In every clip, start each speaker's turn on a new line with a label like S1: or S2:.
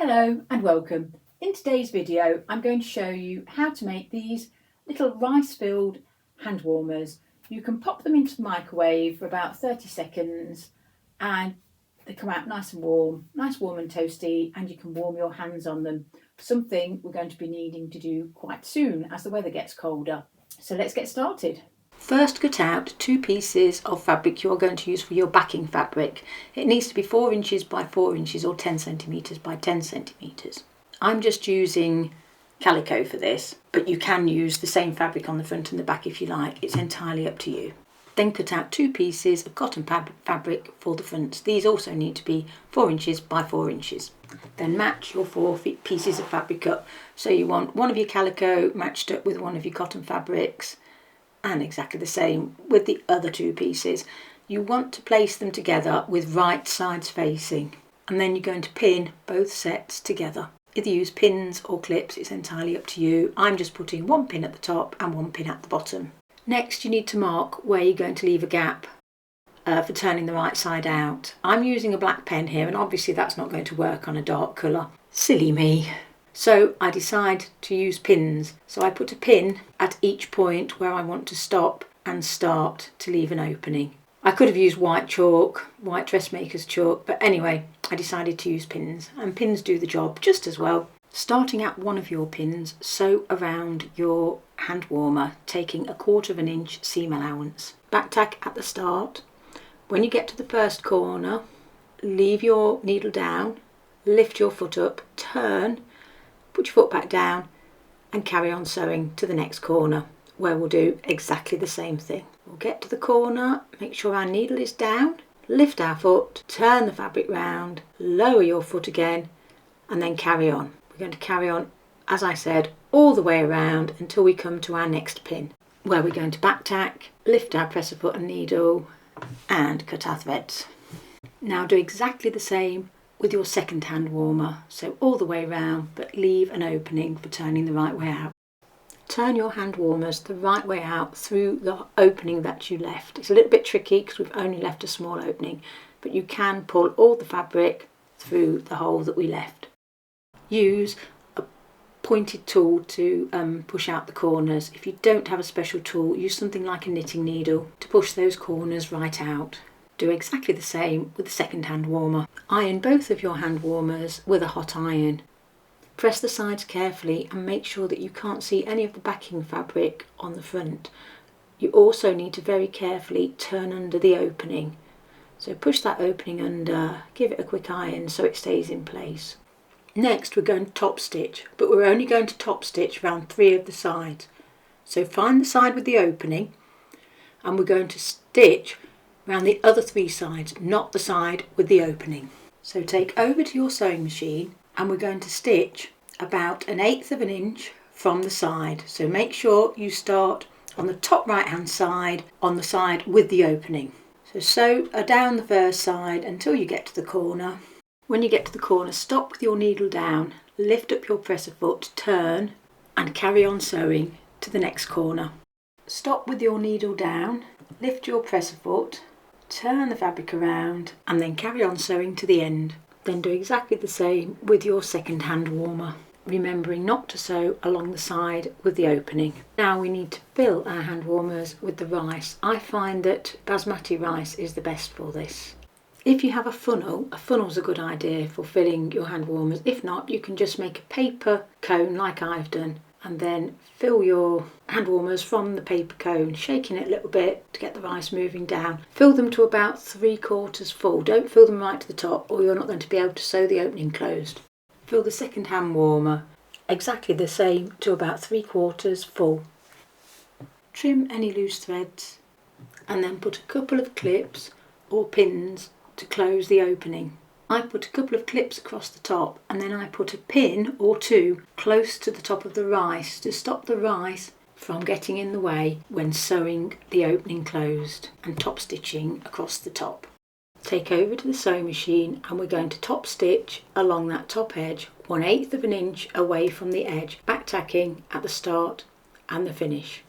S1: Hello and welcome. In today's video I'm going to show you how to make these little rice-filled hand warmers. You can pop them into the microwave for about 30 seconds and they come out nice and warm, and toasty, and you can warm your hands on them. Something we're going to be needing to do quite soon as the weather gets colder. So let's get started. First, cut out 2 pieces of fabric you're going to use for your backing fabric. It needs to be 4 inches by 4 inches or 10 centimetres by 10 centimetres. I'm just using calico for this, but you can use the same fabric on the front and the back if you like. It's entirely up to you. Then cut out 2 pieces of cotton fabric for the fronts. These also need to be 4 inches by 4 inches. Then match your 4 pieces of fabric up. So you want one of your calico matched up with one of your cotton fabrics, and exactly the same with the other 2 pieces. You want to place them together with right sides facing, and then you're going to pin both sets together. Either use pins or clips, it's entirely up to you. I'm just putting 1 pin at the top and 1 pin at the bottom. Next, you need to mark where you're going to leave a gap for turning the right side out. I'm using a black pen here, and obviously that's not going to work on a dark colour. Silly me. So I decide to use pins. So I put a pin at each point where I want to stop and start to leave an opening. I could have used white chalk, white dressmaker's chalk, but anyway, I decided to use pins, and pins do the job just as well. Starting at one of your pins, sew around your hand warmer, taking 1/4 inch seam allowance. Back tack at the start. When you get to the first corner, leave your needle down, lift your foot up, turn, put your foot back down and carry on sewing to the next corner, where we'll do exactly the same thing. We'll get to the corner, make sure our needle is down, lift our foot, turn the fabric round, lower your foot again, and then carry on. We're going to carry on, as I said, all the way around until we come to our next pin, where we're going to back tack, lift our presser foot and needle and cut our threads. Now do exactly the same with your second hand warmer, so all the way round, but leave an opening for turning the right way out. Turn your hand warmers the right way out through the opening that you left. It's a little bit tricky because we've only left a small opening, but you can pull all the fabric through the hole that we left. Use a pointed tool to push out the corners. If you don't have a special tool, use something like a knitting needle to push those corners right out. Do exactly the same with the second hand warmer. Iron both of your hand warmers with a hot iron. Press the sides carefully and make sure that you can't see any of the backing fabric on the front. You also need to very carefully turn under the opening. So push that opening under, give it a quick iron so it stays in place. Next we're going to top stitch, but we're only going to top stitch around 3 of the sides. So find the side with the opening and we're going to stitch around the other 3 sides, not the side with the opening. So take over to your sewing machine and we're going to stitch about 1/8 inch from the side. So make sure you start on the top right hand side, on the side with the opening. So sew down the first side until you get to the corner. When you get to the corner, stop with your needle down, lift up your presser foot, turn and carry on sewing to the next corner. Stop with your needle down, lift your presser foot, turn the fabric around and then carry on sewing to the end. Then do exactly the same with your second hand warmer, remembering not to sew along the side with the opening. Now we need to fill our hand warmers with the rice. I find that basmati rice is the best for this. If you have a funnel's a good idea for filling your hand warmers. If not, you can just make a paper cone like I've done and then fill your hand warmers from the paper cone, shaking it a little bit to get the rice moving down. Fill them to about 3/4 full. Don't fill them right to the top or you're not going to be able to sew the opening closed. Fill the second hand warmer exactly the same to about 3/4 full. Trim any loose threads and then put a couple of clips or pins to close the opening. I put a couple of clips across the top and then I put a pin or 2 close to the top of the rice to stop the rice from getting in the way when sewing the opening closed and top stitching across the top. Take over to the sewing machine and we're going to top stitch along that top edge 1/8 inch away from the edge, back tacking at the start and the finish.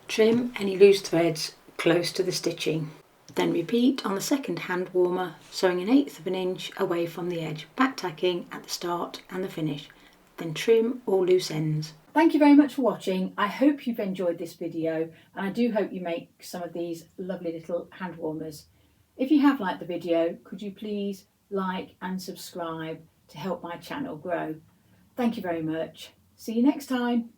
S1: Trim any loose threads close to the stitching. Then repeat on the second hand warmer, sewing 1/8 of an inch away from the edge, back tacking at the start and the finish. Then trim all loose ends. Thank you very much for watching. I hope you've enjoyed this video, and I do hope you make some of these lovely little hand warmers. If you have liked the video, could you please like and subscribe to help my channel grow? Thank you very much. See you next time.